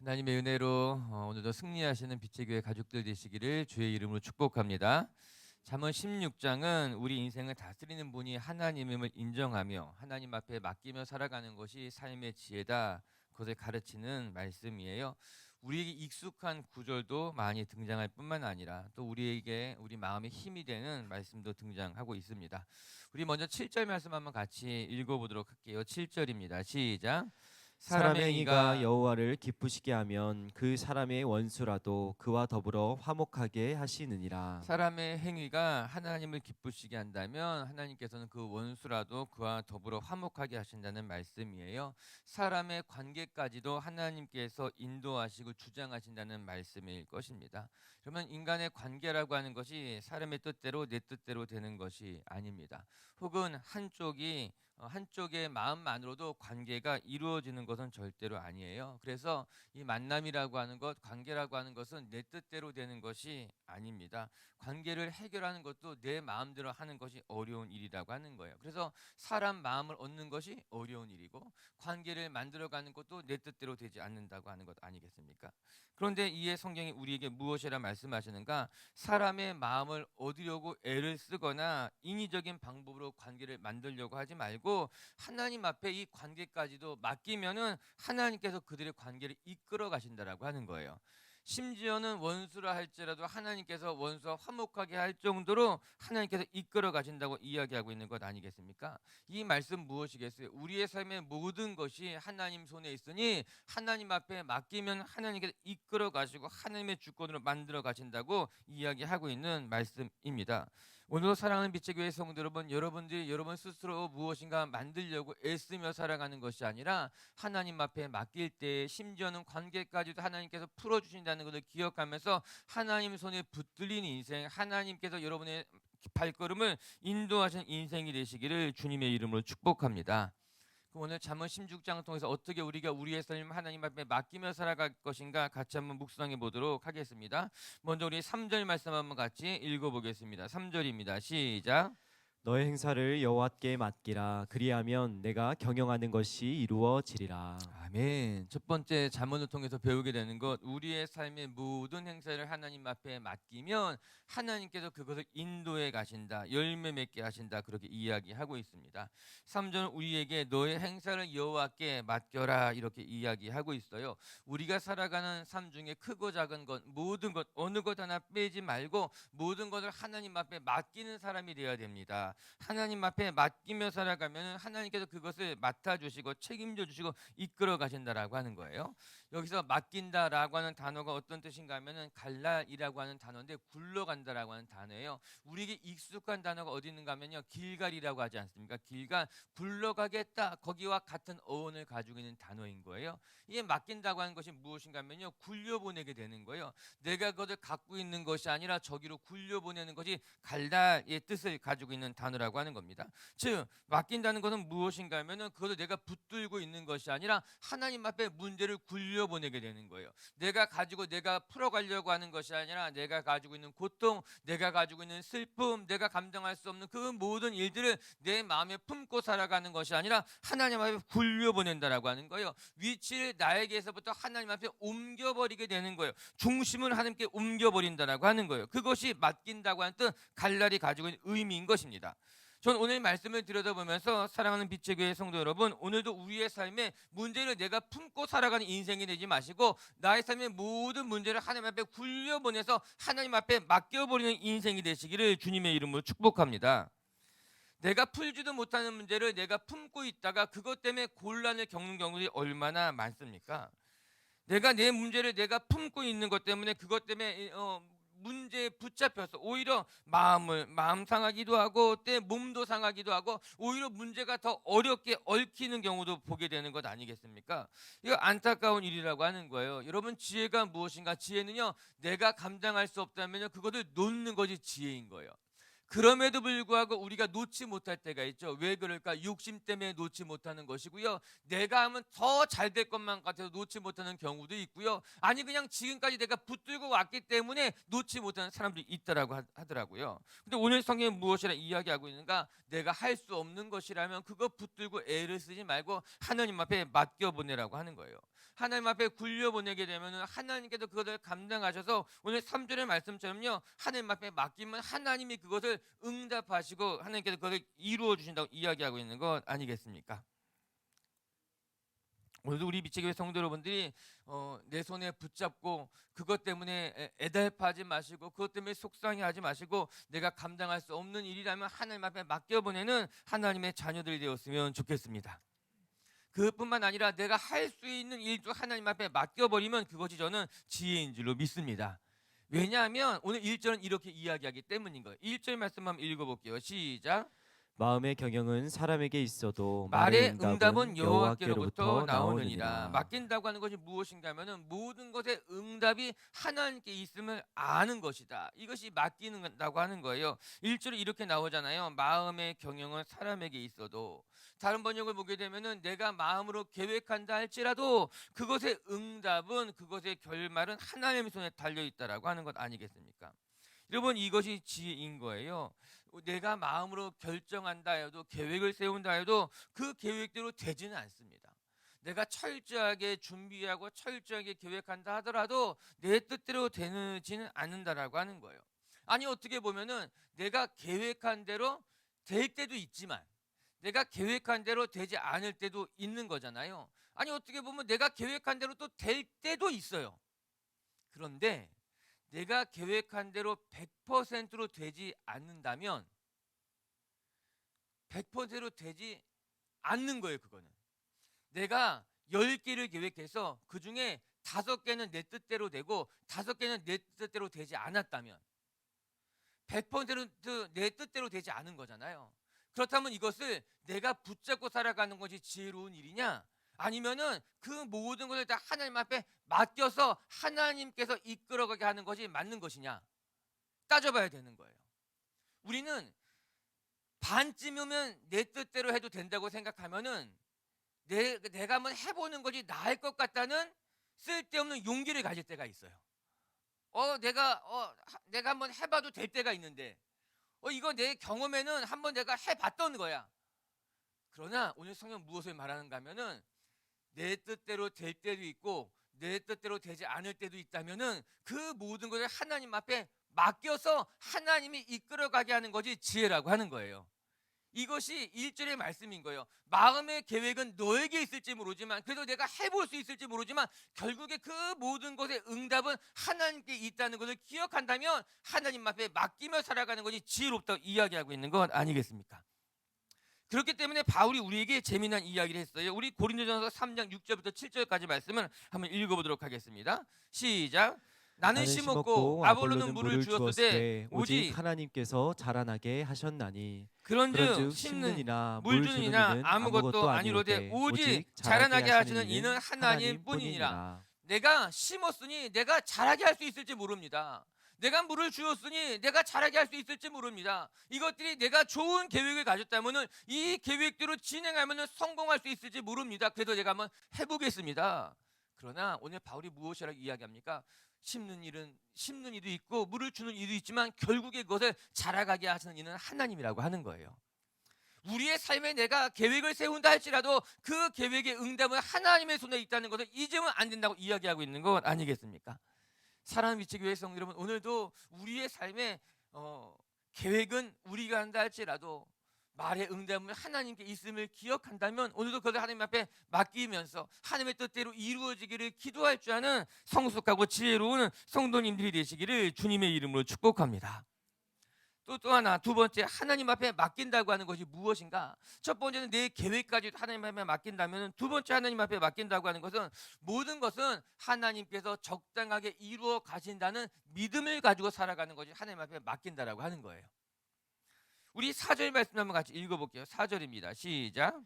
하나님의 은혜로 오늘도 승리하시는 빛의 교회 가족들 되시기를 주의 이름으로 축복합니다. 잠언 16장은 우리 인생을 다스리는 분이 하나님임을 인정하며 하나님 앞에 맡기며 살아가는 것이 삶의 지혜다, 그것을 가르치는 말씀이에요. 우리에게 익숙한 구절도 많이 등장할 뿐만 아니라 또 우리에게 우리 마음의 힘이 되는 말씀도 등장하고 있습니다. 우리 먼저 7절 말씀 한번 같이 읽어보도록 할게요. 7절입니다. 시작. 사람의 사람의 행위가 행위가 여호와를 기쁘시게 하면 그 사람의 원수라도 그와 더불어 화목하게 하시느니라. 사람의 행위가 하나님을 기쁘시게 한다면 하나님께서는 그 원수라도 그와 더불어 화목하게 하신다는 말씀이에요. 사람의 관계까지도 하나님께서 인도하시고 주장하신다는 말씀일 것입니다. 그러면 인간의 관계라고 하는 것이 사람의 뜻대로 내 뜻대로 되는 것이 아닙니다. 혹은 한쪽의 마음만으로도 관계가 이루어지는 것은 절대로 아니에요. 그래서 이 만남이라고 하는 것, 관계라고 하는 것은 내 뜻대로 되는 것이 아닙니다. 관계를 해결하는 것도 내 마음대로 하는 것이 어려운 일이라고 하는 거예요. 그래서 사람 마음을 얻는 것이 어려운 일이고 관계를 만들어가는 것도 내 뜻대로 되지 않는다고 하는 것 아니겠습니까? 그런데 이에 성경이 우리에게 무엇이라 말씀하시는가? 사람의 마음을 얻으려고 애를 쓰거나 인위적인 방법으로 관계를 만들려고 하지 말고 하나님 앞에 이 관계까지도 맡기면은 하나님께서 그들의 관계를 이끌어 가신다라고 하는 거예요. 심지어는 원수라 할지라도 하나님께서 원수와 화목하게 할 정도로 하나님께서 이끌어 가신다고 이야기하고 있는 것 아니겠습니까? 이 말씀 무엇이겠어요? 우리의 삶의 모든 것이 하나님 손에 있으니 하나님 앞에 맡기면 하나님께서 이끌어 가시고 하나님의 주권으로 만들어 가신다고 이야기하고 있는 말씀입니다. 오늘도 사랑하는 빛의 교회 성도 여러분, 여러분들이 여러분 스스로 무엇인가 만들려고 애쓰며 살아가는 것이 아니라 하나님 앞에 맡길 때 심지어는 관계까지도 하나님께서 풀어주신다는 것을 기억하면서 하나님 손에 붙들린 인생, 하나님께서 여러분의 발걸음을 인도하신 인생이 되시기를 주님의 이름으로 축복합니다. 오늘 잠언 16장을 통해서 어떻게 우리가 우리의 삶 하나님 앞에 맡기며 살아갈 것인가 같이 한번 묵상해 보도록 하겠습니다. 먼저 우리 3절 말씀 한번 같이 읽어보겠습니다. 3절입니다. 시작. 너의 행사를 여호와께 맡기라. 그리하면 내가 경영하는 것이 이루어지리라. 아멘. 첫 번째 잠언을 통해서 배우게 되는 것, 우리의 삶의 모든 행사를 하나님 앞에 맡기면 하나님께서 그것을 인도해 가신다, 열매 맺게 하신다, 그렇게 이야기하고 있습니다. 3절은 우리에게 너의 행사를 여호와께 맡겨라, 이렇게 이야기하고 있어요. 우리가 살아가는 삶 중에 크고 작은 것, 모든 것, 어느 것 하나 빼지 말고 모든 것을 하나님 앞에 맡기는 사람이 되어야 됩니다. 하나님 앞에 맡기며 살아가면 하나님께서 그것을 맡아주시고 책임져 주시고 이끌어 가신다라고 하는 거예요. 여기서 맡긴다라고 하는 단어가 어떤 뜻인가 하면은 갈랄이라고 하는 단어인데 굴러간다라고 하는 단어예요. 우리에게 익숙한 단어가 어디 있는가 하면요, 길갈이라고 하지 않습니까? 길갈, 굴러가겠다, 거기와 같은 어원을 가지고 있는 단어인 거예요. 이게 맡긴다고 하는 것이 무엇인가 하면요, 굴려보내게 되는 거예요. 내가 그것을 갖고 있는 것이 아니라 저기로 굴려보내는 것이 갈달의 뜻을 가지고 있는 단어라고 하는 겁니다. 즉 맡긴다는 것은 무엇인가 하면은 그것을 내가 붙들고 있는 것이 아니라 하나님 앞에 문제를 굴려보내게 되는 거예요. 내가 풀어가려고 하는 것이 아니라 내가 가지고 있는 고통, 내가 가지고 있는 슬픔, 내가 감당할 수 없는 그 모든 일들을 내 마음에 품고 살아가는 것이 아니라 하나님 앞에 굴려보낸다라고 하는 거예요. 위치를 나에게서부터 하나님 앞에 옮겨버리게 되는 거예요. 중심을 하나님께 옮겨버린다라고 하는 거예요. 그것이 맡긴다고 하는 뜻, 갈날이 가지고 있는 의미인 것입니다. 전 오늘 말씀을 들여다보면서 사랑하는 빛의 교회 성도 여러분, 오늘도 우리의 삶에 문제를 내가 품고 살아가는 인생이 되지 마시고 나의 삶의 모든 문제를 하나님 앞에 굴려보내서 하나님 앞에 맡겨버리는 인생이 되시기를 주님의 이름으로 축복합니다. 내가 풀지도 못하는 문제를 내가 품고 있다가 그것 때문에 곤란을 겪는 경우들이 얼마나 많습니까? 내가 내 문제를 내가 품고 있는 것 때문에 그것 때문에 문제에 붙잡혀서 오히려 마음 상하기도 하고 때 몸도 상하기도 하고 오히려 문제가 더 어렵게 얽히는 경우도 보게 되는 것 아니겠습니까? 이거 안타까운 일이라고 하는 거예요. 여러분, 지혜가 무엇인가? 지혜는요, 내가 감당할 수 없다면요, 그것을 놓는 것이 지혜인 거예요. 그럼에도 불구하고 우리가 놓지 못할 때가 있죠. 왜 그럴까? 욕심 때문에 놓지 못하는 것이고요. 내가 하면 더 잘 될 것만 같아서 놓지 못하는 경우도 있고요. 아니 그냥 지금까지 내가 붙들고 왔기 때문에 놓지 못하는 사람들이 있다라고 하더라고요. 근데 오늘 성경은 무엇이라 이야기하고 있는가? 내가 할 수 없는 것이라면 그거 붙들고 애를 쓰지 말고 하나님 앞에 맡겨보내라고 하는 거예요. 하나님 앞에 굴려보내게 되면 하나님께서 그것을 감당하셔서 오늘 3절의 말씀처럼요, 하나님 앞에 맡기면 하나님이 그것을 응답하시고 하나님께서 그것을 이루어 주신다고 이야기하고 있는 것 아니겠습니까? 오늘도 우리 미치교회 성도 여러분들이 내 손에 붙잡고 그것 때문에 애달파하지 마시고 그것 때문에 속상해하지 마시고 내가 감당할 수 없는 일이라면 하나님 앞에 맡겨보내는 하나님의 자녀들이 되었으면 좋겠습니다. 그뿐만 아니라 내가 할 수 있는 일도 하나님 앞에 맡겨버리면 그것이 저는 지혜인 줄로 믿습니다. 왜냐하면 오늘 1절은 이렇게 이야기하기 때문인 거예요. 1절 말씀 한번 읽어볼게요. 시작. 마음의 경영은 사람에게 있어도 말의 응답은 여호와께로부터 여호와께로부터 나오느니라. 나오느니라. 맡긴다고 하는 것이 무엇인가 하면은 모든 것의 응답이 하나님께 있음을 아는 것이다. 이것이 맡기는다고 하는 거예요. 1절에 이렇게 나오잖아요. 마음의 경영은 사람에게 있어도. 다른 번역을 보게 되면은 내가 마음으로 계획한다 할지라도 그것의 응답은 그것의 결말은 하나님의 손에 달려 있다라고 하는 것 아니겠습니까? 여러분 이것이 지혜인 거예요. 내가 마음으로 결정한다 해도 계획을 세운다 해도 그 계획대로 되지는 않습니다. 내가 철저하게 준비하고 철저하게 계획한다 하더라도 내 뜻대로 되지는 않는다라고 하는 거예요. 아니 어떻게 보면은 내가 계획한 대로 될 때도 있지만 내가 계획한 대로 되지 않을 때도 있는 거잖아요. 아니 어떻게 보면 내가 계획한 대로 또 될 때도 있어요. 그런데 내가 계획한 대로 100%로 되지 않는다면 100%로 되지 않는 거예요. 그거는 내가 10개를 계획해서 그중에 5개는 내 뜻대로 되고 5개는 내 뜻대로 되지 않았다면 100%로 내 뜻대로 되지 않은 거잖아요. 그렇다면 이것을 내가 붙잡고 살아가는 것이 지혜로운 일이냐? 아니면은 그 모든 것을 다 하나님 앞에 맡겨서 하나님께서 이끌어가게 하는 것이 맞는 것이냐? 따져봐야 되는 거예요. 우리는 반쯤이면 내 뜻대로 해도 된다고 생각하면은 내가 한번 해보는 것이 나을 것 같다는 쓸데없는 용기를 가질 때가 있어요. 내가 한번 해봐도 될 때가 있는데, 이거 내 경험에는 한번 내가 해봤던 거야. 그러나 오늘 성경 무엇을 말하는가 하면은 내 뜻대로 될 때도 있고 내 뜻대로 되지 않을 때도 있다면은 그 모든 것을 하나님 앞에 맡겨서 하나님이 이끌어가게 하는 것이 지혜라고 하는 거예요. 이것이 1절의 말씀인 거예요. 마음의 계획은 너에게 있을지 모르지만 그래도 내가 해볼 수 있을지 모르지만 결국에 그 모든 것의 응답은 하나님께 있다는 것을 기억한다면 하나님 앞에 맡기며 살아가는 것이 지혜롭다고 이야기하고 있는 것 아니겠습니까? 그렇기 때문에 바울이 우리에게 재미난 이야기를 했어요. 우리 고린도전서 3장 6절부터 7절까지 말씀을 한번 읽어보도록 하겠습니다. 시작. 나는 심었고 아볼로는 물을 주었으되 오직 하나님께서 자라나게 하셨나니 그런즉 심는 이나 물 주는 이나 아무것도 아니로되 오직 자라나게 하시는 이는 하나님뿐이니라. 내가 심었으니 내가 자라게 할 수 있을지 모릅니다. 내가 물을 주었으니 내가 자라게 할 수 있을지 모릅니다. 이것들이 내가 좋은 계획을 가졌다면 이 계획대로 진행하면 성공할 수 있을지 모릅니다. 그래도 내가 한번 해보겠습니다. 그러나 오늘 바울이 무엇이라고 이야기합니까? 심는 이도 있고 물을 주는 이도 있지만 결국에 그것을 자라가게 하시는 이는 하나님이라고 하는 거예요. 우리의 삶에 내가 계획을 세운다 할지라도 그 계획의 응답은 하나님의 손에 있다는 것을 잊으면 안 된다고 이야기하고 있는 것 아니겠습니까? 사랑하는 미치교회 성도 여러분, 오늘도 우리의 삶에 계획은 우리가 한다 할지라도 말의 응답은 하나님께 있음을 기억한다면 오늘도 그것을 하나님 앞에 맡기면서 하나님의 뜻대로 이루어지기를 기도할 줄 아는 성숙하고 지혜로운 성도님들이 되시기를 주님의 이름으로 축복합니다. 또 하나, 두 번째, 하나님 앞에 맡긴다고 하는 것이 무엇인가? 첫 번째는 내 계획까지 하나님 앞에 맡긴다면, 두 번째 하나님 앞에 맡긴다고 하는 것은 모든 것은 하나님께서 적당하게 이루어 가신다는 믿음을 가지고 살아가는 것이 하나님 앞에 맡긴다라고 하는 거예요. 우리 4절 말씀 한번 같이 읽어볼게요. 4절입니다. 시작.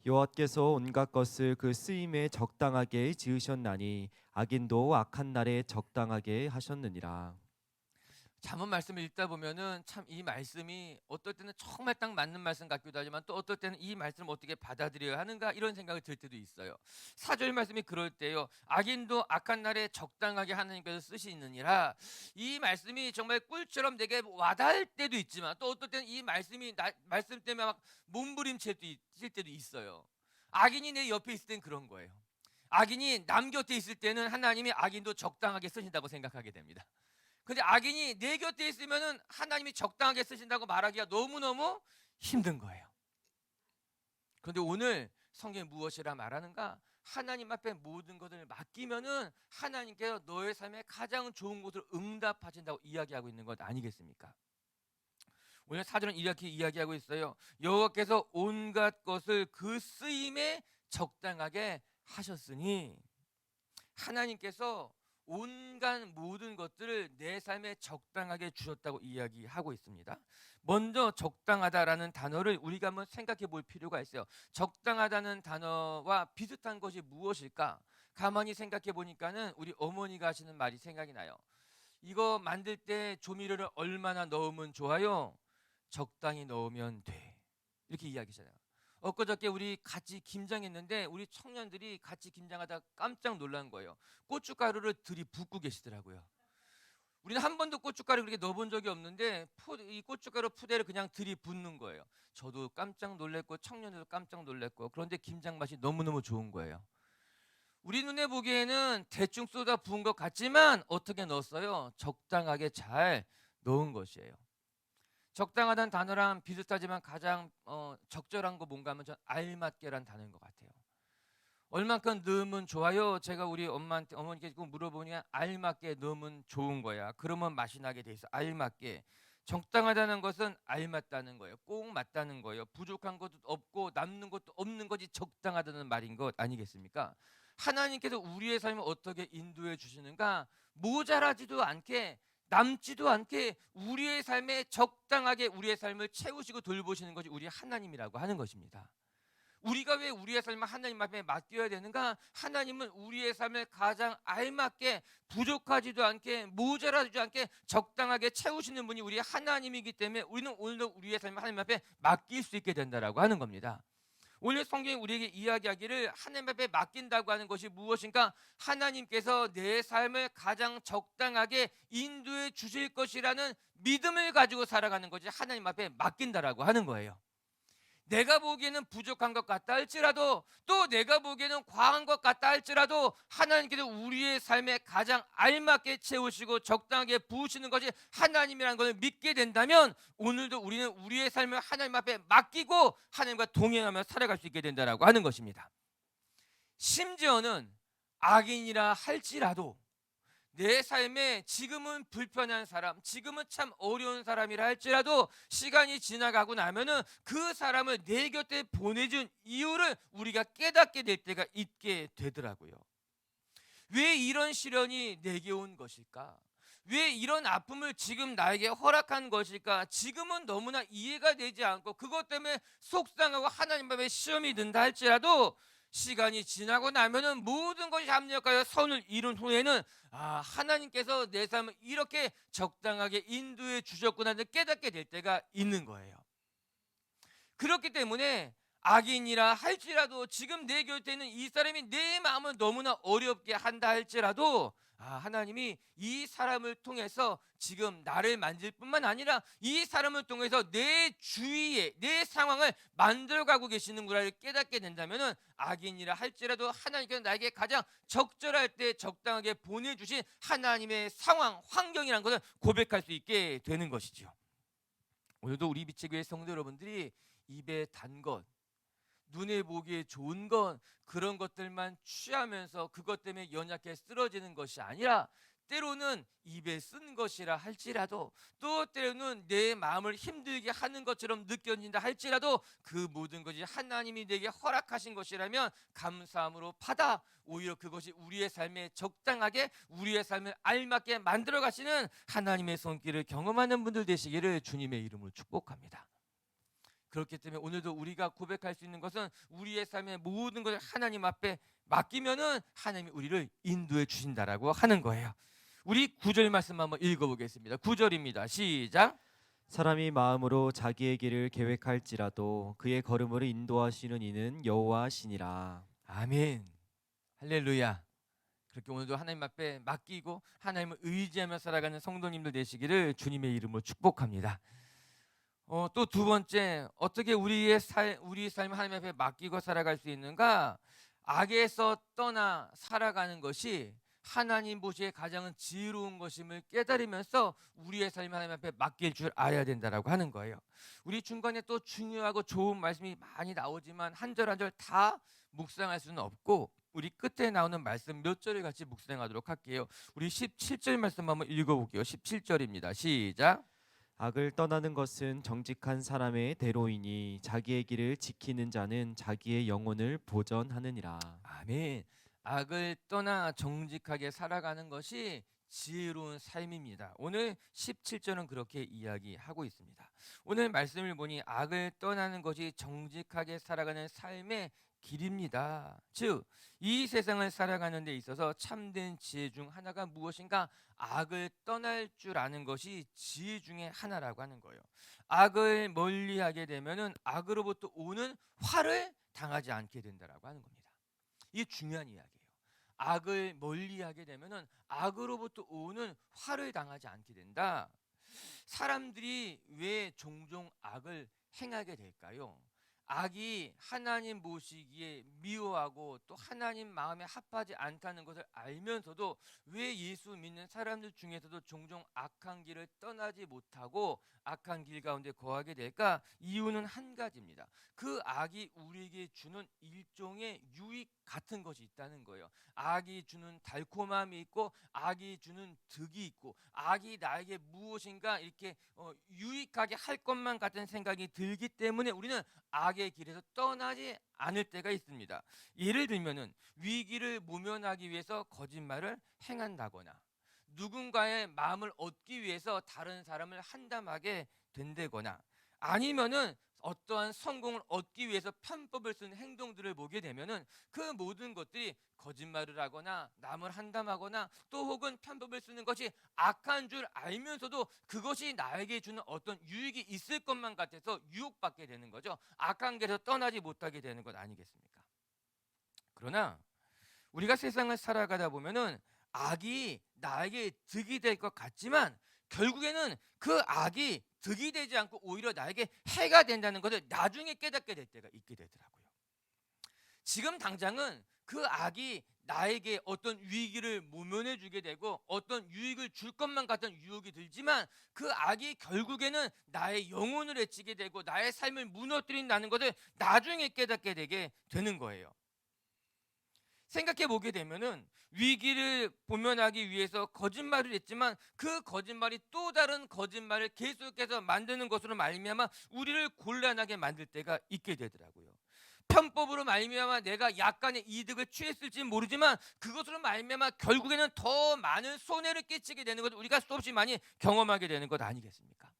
여호와께서 온갖 것을 그 쓰임에 적당하게 지으셨나니 악인도 악한 날에 적당하게 하셨느니라. 잠언 말씀을 읽다 보면은 참 이 말씀이 어떨 때는 정말 딱 맞는 말씀 같기도 하지만 또 어떨 때는 이 말씀을 어떻게 받아들여야 하는가 이런 생각이 들 때도 있어요. 4절 말씀이 그럴 때요. 악인도 악한 날에 적당하게 하나님께서 쓰시느니라. 이 말씀이 정말 꿀처럼 내게 와닿을 때도 있지만 또 어떨 때는 이 말씀이 말씀 때문에 막 몸부림칠 때도 있어요. 악인이 내 옆에 있을 땐 그런 거예요. 악인이 남 곁에 있을 때는 하나님이 악인도 적당하게 쓰신다고 생각하게 됩니다. 근데 악인이 내 곁에 있으면은 하나님이 적당하게 쓰신다고 말하기가 너무너무 힘든 거예요. 그런데 오늘 성경이 무엇이라 말하는가? 하나님 앞에 모든 것을 맡기면은 하나님께서 너의 삶에 가장 좋은 것을 응답하신다고 이야기하고 있는 것 아니겠습니까? 오늘 사절은 이렇게 이야기하고 있어요. 여호와께서 온갖 것을 그 쓰임에 적당하게 하셨으니, 하나님께서 온갖 모든 것들을 내 삶에 적당하게 주셨다고 이야기하고 있습니다. 먼저 적당하다라는 단어를 우리가 한번 생각해 볼 필요가 있어요. 적당하다는 단어와 비슷한 것이 무엇일까? 가만히 생각해 보니까는 우리 어머니가 하시는 말이 생각이 나요. 이거 만들 때 조미료를 얼마나 넣으면 좋아요? 적당히 넣으면 돼. 이렇게 이야기하잖아요. 엊그저께 우리 같이 김장했는데 우리 청년들이 같이 김장하다 깜짝 놀란 거예요. 고춧가루를 들이붓고 계시더라고요. 우리는 한 번도 고춧가루 그렇게 넣어본 적이 없는데 이 고춧가루 푸대를 그냥 들이붓는 거예요. 저도 깜짝 놀랐고 청년들도 깜짝 놀랐고, 그런데 김장 맛이 너무너무 좋은 거예요. 우리 눈에 보기에는 대충 쏟아 부은 것 같지만 어떻게 넣었어요? 적당하게 잘 넣은 것이에요. 적당하다는 단어랑 비슷하지만 가장 적절한 거 뭔가 하면 전 알맞게란 단어인 것 같아요. 얼만큼 넣으면 좋아요? 제가 우리 어머니께 물어보니까 알맞게 넣으면 좋은 거야. 그러면 맛이 나게 돼 있어. 알맞게. 적당하다는 것은 알맞다는 거예요. 꼭 맞다는 거예요. 부족한 것도 없고 남는 것도 없는 것이 적당하다는 말인 것 아니겠습니까? 하나님께서 우리의 삶을 어떻게 인도해 주시는가? 모자라지도 않게 남지도 않게 우리의 삶에 적당하게 우리의 삶을 채우시고 돌보시는 것이 우리 하나님이라고 하는 것입니다. 우리가 왜 우리의 삶을 하나님 앞에 맡겨야 되는가? 하나님은 우리의 삶을 가장 알맞게 부족하지도 않게 모자라지도 않게 적당하게 채우시는 분이 우리 하나님이기 때문에 우리는 오늘도 우리의 삶을 하나님 앞에 맡길 수 있게 된다라고 하는 겁니다. 오늘 성경이 우리에게 이야기하기를 하나님 앞에 맡긴다고 하는 것이 무엇인가? 하나님께서 내 삶을 가장 적당하게 인도해 주실 것이라는 믿음을 가지고 살아가는 것이 하나님 앞에 맡긴다라고 하는 거예요. 내가 보기에는 부족한 것 같다 할지라도, 또 내가 보기에는 과한 것 같다 할지라도 하나님께서 우리의 삶에 가장 알맞게 채우시고 적당하게 부으시는 것이 하나님이라는 것을 믿게 된다면 오늘도 우리는 우리의 삶을 하나님 앞에 맡기고 하나님과 동행하며 살아갈 수 있게 된다라고 하는 것입니다. 심지어는 악인이라 할지라도 내 삶에 지금은 불편한 사람, 지금은 참 어려운 사람이라 할지라도 시간이 지나가고 나면은 그 사람을 내 곁에 보내준 이유를 우리가 깨닫게 될 때가 있게 되더라고요. 왜 이런 시련이 내게 온 것일까? 왜 이런 아픔을 지금 나에게 허락한 것일까? 지금은 너무나 이해가 되지 않고 그것 때문에 속상하고 하나님 앞에 시험이 든다 할지라도 시간이 지나고 나면은 모든 것이 합력하여 선을 이룬 후에는 하나님께서 내 삶을 이렇게 적당하게 인도해 주셨구나를 깨닫게 될 때가 있는 거예요. 그렇기 때문에 악인이라 할지라도 지금 내 곁에 있는 이 사람이 내 마음을 너무나 어렵게 한다 할지라도 하나님이 이 사람을 통해서 지금 나를 만질 뿐만 아니라 이 사람을 통해서 내 주위에 내 상황을 만들어가고 계시는구나를 깨닫게 된다면 악인이라 할지라도 하나님께서 나에게 가장 적절할 때 적당하게 보내주신 하나님의 상황, 환경이라는 것을 고백할 수 있게 되는 것이죠. 오늘도 우리 빛의 성도 여러분들이 입에 단 것, 눈에 보기에 좋은 것, 그런 것들만 취하면서 그것 때문에 연약해 쓰러지는 것이 아니라 때로는 입에 쓴 것이라 할지라도, 또 때로는 내 마음을 힘들게 하는 것처럼 느껴진다 할지라도 그 모든 것이 하나님이 내게 허락하신 것이라면 감사함으로 받아 오히려 그것이 우리의 삶에 적당하게 우리의 삶을 알맞게 만들어 가시는 하나님의 손길을 경험하는 분들 되시기를 주님의 이름으로 축복합니다. 그렇기 때문에 오늘도 우리가 고백할 수 있는 것은 우리의 삶의 모든 것을 하나님 앞에 맡기면은 하나님이 우리를 인도해 주신다라고 하는 거예요. 우리 9절 말씀 한번 읽어보겠습니다. 9절입니다. 시작. 사람이 마음으로 자기의 길을 계획할지라도 그의 걸음을 인도하시는 이는 여호와시니라. 아멘. 할렐루야. 그렇게 오늘도 하나님 앞에 맡기고 하나님을 의지하며 살아가는 성도님들 되시기를 주님의 이름으로 축복합니다. 또 두 번째, 어떻게 우리 삶을 하나님 앞에 맡기고 살아갈 수 있는가? 악에서 떠나 살아가는 것이 하나님 보시기에 가장 지혜로운 것임을 깨달으면서 우리의 삶을 하나님 앞에 맡길 줄 알아야 된다라고 하는 거예요. 우리 중간에 또 중요하고 좋은 말씀이 많이 나오지만 한 절 한 절 다 묵상할 수는 없고 우리 끝에 나오는 말씀 몇 절을 같이 묵상하도록 할게요. 우리 17절 말씀 한번 읽어볼게요. 17절입니다. 시작. 악을 떠나는 것은 정직한 사람의 대로이니 자기의 길을 지키는 자는 자기의 영혼을 보전하느니라. 아멘. 악을 떠나 정직하게 살아가는 것이 지혜로운 삶입니다. 오늘 17절은 그렇게 이야기하고 있습니다. 오늘 말씀을 보니 악을 떠나는 것이 정직하게 살아가는 삶의 길입니다. 즉, 이 세상을 살아가는 데 있어서 참된 지혜 중 하나가 무엇인가? 악을 떠날 줄 아는 것이 지혜 중에 하나라고 하는 거예요. 악을 멀리하게 되면은 악으로부터 오는 화를 당하지 않게 된다라고 하는 겁니다. 이게 중요한 이야기예요. 악을 멀리하게 되면은 악으로부터 오는 화를 당하지 않게 된다. 사람들이 왜 종종 악을 행하게 될까요? 악이 하나님 보시기에 미워하고 또 하나님 마음에 합하지 않다는 것을 알면서도 왜 예수 믿는 사람들 중에서도 종종 악한 길을 떠나지 못하고 악한 길 가운데 거하게 될까? 이유는 한 가지입니다. 그 악이 우리에게 주는 일종의 유익 같은 것이 있다는 거예요. 악이 주는 달콤함이 있고 악이 주는 득이 있고 악이 나에게 무엇인가 이렇게 유익하게 할 것만 같은 생각이 들기 때문에 우리는 악의 길에서 떠나지 않을 때가 있습니다. 예를 들면은 위기를 모면하기 위해서 거짓말을 행한다거나 누군가의 마음을 얻기 위해서 다른 사람을 한담하게 된다거나 아니면은 어떠한 성공을 얻기 위해서 편법을 쓰는 행동들을 보게 되면은 그 모든 것들이 거짓말을 하거나 남을 한담하거나 또 혹은 편법을 쓰는 것이 악한 줄 알면서도 그것이 나에게 주는 어떤 유익이 있을 것만 같아서 유혹받게 되는 거죠. 악한 길에서 떠나지 못하게 되는 것 아니겠습니까? 그러나 우리가 세상을 살아가다 보면은 악이 나에게 득이 될 것 같지만 결국에는 그 악이 득이 되지 않고 오히려 나에게 해가 된다는 것을 나중에 깨닫게 될 때가 있게 되더라고요. 지금 당장은 그 악이 나에게 어떤 위기를 모면해 주게 되고 어떤 유익을 줄 것만 같은 유혹이 들지만 그 악이 결국에는 나의 영혼을 해치게 되고 나의 삶을 무너뜨린다는 것을 나중에 깨닫게 되게 되는 거예요. 생각해 보게 되면은 위기를 보면하기 위해서 거짓말을 했지만 그 거짓말이 또 다른 거짓말을 계속해서 만드는 것으로 말미암아 우리를 곤란하게 만들 때가 있게 되더라고요. 편법으로 말미암아 내가 약간의 이득을 취했을지 모르지만 그것으로 말미암아 결국에는 더 많은 손해를 끼치게 되는 것을 우리가 수없이 많이 경험하게 되는 것 아니겠습니까?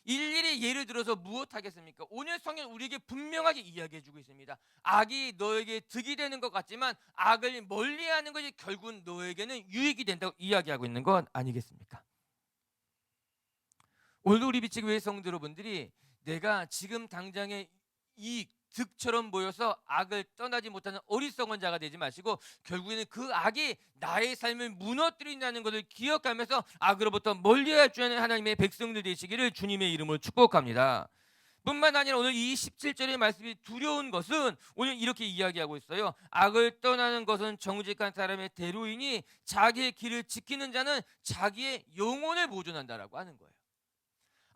일일이 예를 들어서 무엇 하겠습니까? 오늘 성경 우리에게 분명하게 이야기해주고 있습니다. 악이 너에게 득이 되는 것 같지만 악을 멀리하는 것이 결국은 너에게는 유익이 된다고 이야기하고 있는 것 아니겠습니까? 오늘도 우리 비치교회 성도 여러분들이 내가 지금 당장의 이익 득처럼 보여서 악을 떠나지 못하는 어리석은 자가 되지 마시고 결국에는 그 악이 나의 삶을 무너뜨린다는 것을 기억하면서 악으로부터 멀리할 줄 아는 하나님의 백성들 되시기를 주님의 이름으로 축복합니다. 뿐만 아니라 오늘 이 17절의 말씀이 두려운 것은 오늘 이렇게 이야기하고 있어요. 악을 떠나는 것은 정직한 사람의 대로이니 자기의 길을 지키는 자는 자기의 영혼을 보존한다라고 하는 거예요.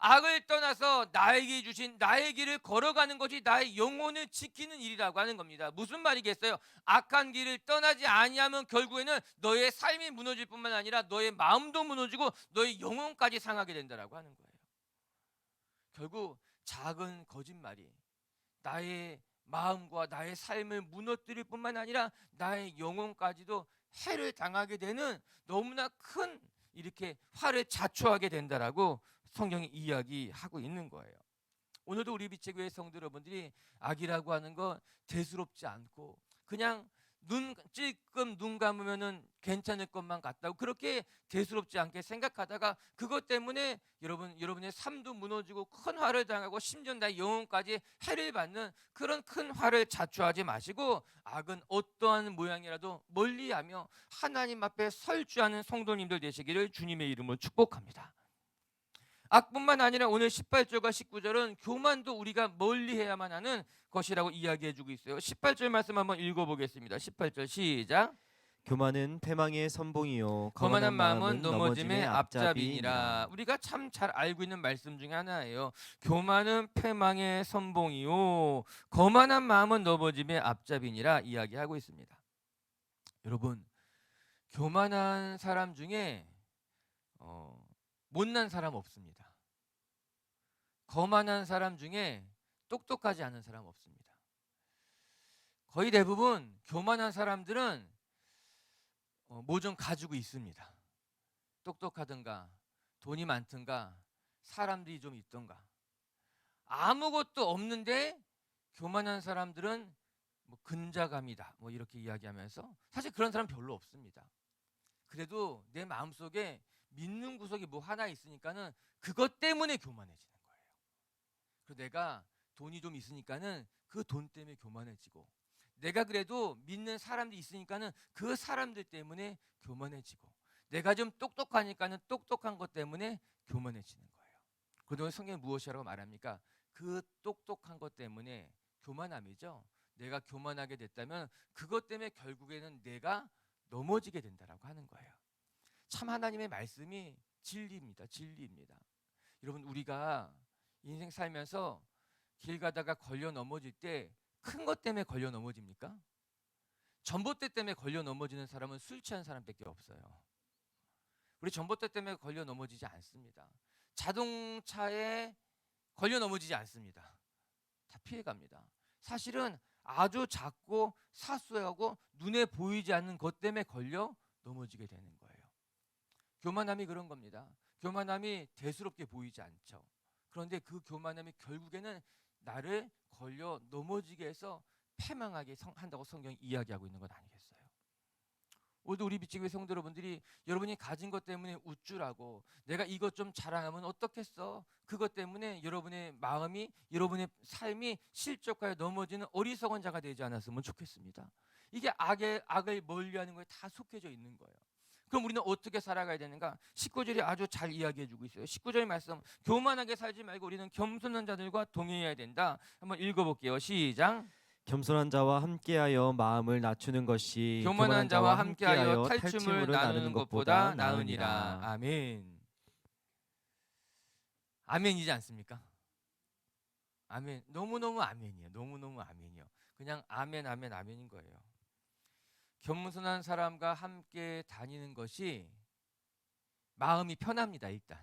악을 떠나서 나에게 주신 나의 길을 걸어가는 것이 나의 영혼을 지키는 일이라고 하는 겁니다. 무슨 말이겠어요? 악한 길을 떠나지 아니하면 결국에는 너의 삶이 무너질 뿐만 아니라 너의 마음도 무너지고 너의 영혼까지 상하게 된다라고 하는 거예요. 결국 작은 거짓말이 나의 마음과 나의 삶을 무너뜨릴 뿐만 아니라 나의 영혼까지도 해를 당하게 되는 너무나 큰 이렇게 화를 자초하게 된다라고 성경이 이야기하고 있는 거예요. 오늘도 우리 빛의 교회 성도 여러분들이 악이라고 하는 건 대수롭지 않고 그냥 찔끔 눈 감으면은 괜찮을 것만 같다고 그렇게 대수롭지 않게 생각하다가 그것 때문에 여러분의 삶도 무너지고 큰 화를 당하고 심지어 나의 영혼까지 해를 받는 그런 큰 화를 자초하지 마시고 악은 어떠한 모양이라도 멀리하며 하나님 앞에 설 줄 아는 성도님들 되시기를 주님의 이름으로 축복합니다. 악뿐만 아니라 오늘 18절과 19절은 교만도 우리가 멀리해야만 하는 것이라고 이야기해주고 있어요. 18절 말씀 한번 읽어보겠습니다. 18절 시작. 교만은 패망의 선봉이요 거만한 마음은 넘어짐의 넘어짐의 앞잡이니라. 우리가 참 잘 알고 있는 말씀 중에 하나예요. 교만은 패망의 선봉이요 거만한 마음은 넘어짐의 앞잡이니라 이야기하고 있습니다. 여러분, 교만한 사람 중에 못난 사람 없습니다. 거만한 사람 중에 똑똑하지 않은 사람 없습니다. 거의 대부분 교만한 사람들은 뭐 좀 가지고 있습니다. 똑똑하든가 돈이 많든가 사람들이 좀 있던가. 아무것도 없는데 교만한 사람들은 뭐 근자감이다 뭐 이렇게 이야기하면서 사실 그런 사람 별로 없습니다. 그래도 내 마음속에 믿는 구석이 뭐 하나 있으니까는 그것 때문에 교만해지는 거예요. 그래서 내가 돈이 좀 있으니까는 그 돈 때문에 교만해지고, 내가 그래도 믿는 사람들이 있으니까는 그 사람들 때문에 교만해지고, 내가 좀 똑똑하니까는 똑똑한 것 때문에 교만해지는 거예요. 그런데 성경이 무엇이라고 말합니까? 그 똑똑한 것 때문에 교만함이죠. 내가 교만하게 됐다면 그것 때문에 결국에는 내가 넘어지게 된다라고 하는 거예요. 참 하나님의 말씀이 진리입니다. 진리입니다. 여러분, 우리가 인생 살면서 길 가다가 걸려 넘어질 때 큰 것 때문에 걸려 넘어집니까? 전봇대 때문에 걸려 넘어지는 사람은 술 취한 사람밖에 없어요. 우리 전봇대 때문에 걸려 넘어지지 않습니다. 자동차에 걸려 넘어지지 않습니다. 다 피해갑니다. 사실은 아주 작고 사소하고 눈에 보이지 않는 것 때문에 걸려 넘어지게 되는 거예요. 교만함이 그런 겁니다. 교만함이 대수롭게 보이지 않죠. 그런데 그 교만함이 결국에는 나를 걸려 넘어지게 해서 패망하게 한다고 성경이 이야기하고 있는 것 아니겠어요? 오늘도 우리 빛지교회 성도 여러분들이 여러분이 가진 것 때문에 우쭐하고 내가 이것 좀 자랑하면 어떻겠어? 그것 때문에 여러분의 마음이, 여러분의 삶이 실족하여 넘어지는 어리석은 자가 되지 않았으면 좋겠습니다. 이게 악을 멀리하는 거에 다 속해져 있는 거예요. 그럼 우리는 어떻게 살아가야 되는가? 19절이 아주 잘 이야기해주고 있어요. 19절 말씀, 교만하게 살지 말고 우리는 겸손한 자들과 동행해야 된다. 한번 읽어볼게요. 시작. 겸손한 자와 함께하여 마음을 낮추는 것이 교만한 자와 함께하여 탈춤을 나누는 것보다 나으니라. 아멘. 아멘이지 않습니까? 아멘. 너무너무 아멘이에요. 너무너무 아멘이요. 그냥 아멘 아멘 아멘인 거예요. 겸손한 사람과 함께 다니는 것이 마음이 편합니다. 일단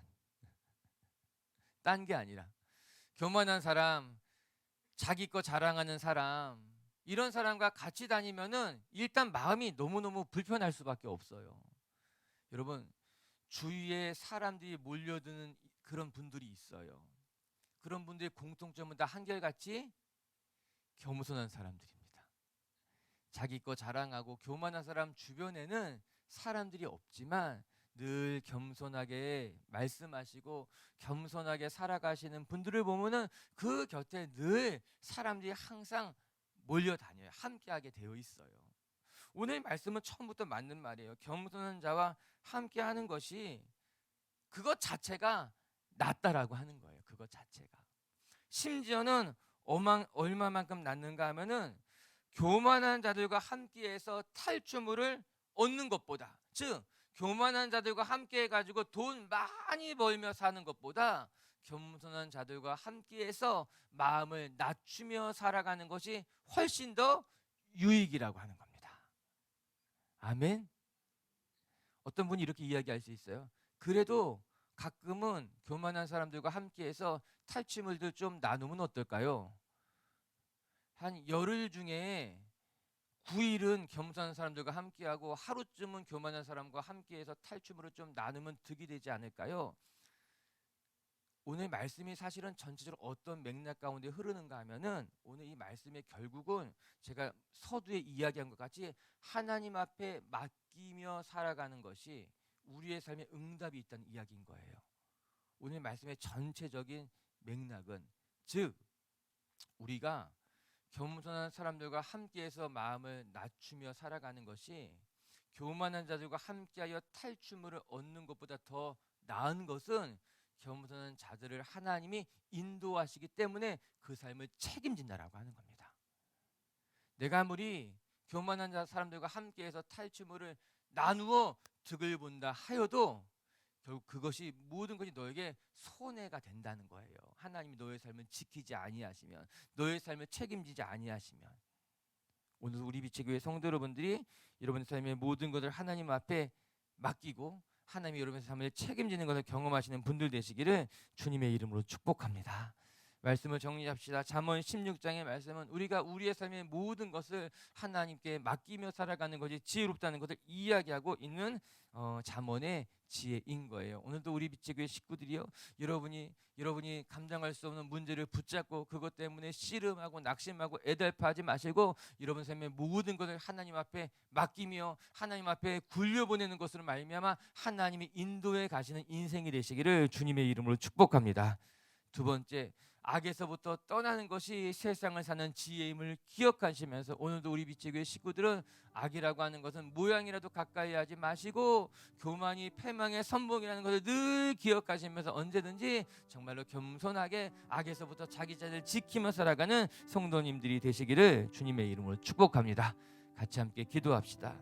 딴 게 아니라 교만한 사람, 자기 거 자랑하는 사람, 이런 사람과 같이 다니면은 일단 마음이 너무너무 불편할 수밖에 없어요. 여러분, 주위에 사람들이 몰려드는 그런 분들이 있어요. 그런 분들의 공통점은 다 한결같이 겸손한 사람들입니다. 자기 거 자랑하고 교만한 사람 주변에는 사람들이 없지만 늘 겸손하게 말씀하시고 겸손하게 살아가시는 분들을 보면은 그 곁에 늘 사람들이 항상 몰려다녀요. 함께하게 되어 있어요. 오늘 말씀은 처음부터 맞는 말이에요. 겸손한 자와 함께하는 것이 그것 자체가 낫다라고 하는 거예요. 그것 자체가. 심지어는 얼마만큼 낫는가 하면은 교만한 자들과 함께해서 탈취물을 얻는 것보다, 즉 교만한 자들과 함께해 가지고 돈 많이 벌며 사는 것보다 겸손한 자들과 함께해서 마음을 낮추며 살아가는 것이 훨씬 더 유익이라고 하는 겁니다. 아멘. 어떤 분이 이렇게 이야기할 수 있어요. 그래도 가끔은 교만한 사람들과 함께해서 탈취물들 좀 나누면 어떨까요? 한 열흘 중에 9일은 겸손한 사람들과 함께하고 하루쯤은 교만한 사람과 함께해서 탈취물을 좀 나누면 득이 되지 않을까요? 오늘 말씀이 사실은 전체적으로 어떤 맥락 가운데 흐르는가 하면은 오늘 이 말씀의 결국은 제가 서두에 이야기한 것 같이 하나님 앞에 맡기며 살아가는 것이 우리의 삶에 응답이 있다는 이야기인 거예요. 오늘 말씀의 전체적인 맥락은 즉 우리가 겸손한 사람들과 함께해서 마음을 낮추며 살아가는 것이 교만한 자들과 함께하여 탈취물을 얻는 것보다 더 나은 것은 겸손한 자들을 하나님이 인도하시기 때문에 그 삶을 책임진다라고 하는 겁니다. 내가 아무리 교만한 사람들과 함께해서 탈취물을 나누어 득을 본다 하여도 결국 그것이 모든 것이 너에게 손해가 된다는 거예요. 하나님이 너의 삶을 지키지 아니하시면, 너의 삶을 책임지지 아니하시면. 오늘 우리 빛의 교회 성도 여러분들이 여러분의 삶의 모든 것을 하나님 앞에 맡기고 하나님이 여러분의 삶을 책임지는 것을 경험하시는 분들 되시기를 주님의 이름으로 축복합니다. 말씀을 정리합시다. 잠언 16장의 말씀은 우리가 우리의 삶의 모든 것을 하나님께 맡기며 살아가는 것이 지혜롭다는 것을 이야기하고 있는 잠언의 지혜인 거예요. 오늘도 우리 빛의 교회 식구들이요, 여러분이 감당할 수 없는 문제를 붙잡고 그것 때문에 씨름하고 낙심하고 애달파하지 마시고 여러분 삶의 모든 것을 하나님 앞에 맡기며 하나님 앞에 굴려보내는 것으로 말미암아 하나님이 인도해 가시는 인생이 되시기를 주님의 이름으로 축복합니다. 두 번째, 악에서부터 떠나는 것이 세상을 사는 지혜임을 기억하시면서 오늘도 우리 빛의 교회 식구들은 악이라고 하는 것은 모양이라도 가까이 하지 마시고 교만이 패망의 선봉이라는 것을 늘 기억하시면서 언제든지 정말로 겸손하게 악에서부터 자기 자신을 지키며 살아가는 성도님들이 되시기를 주님의 이름으로 축복합니다. 같이 함께 기도합시다.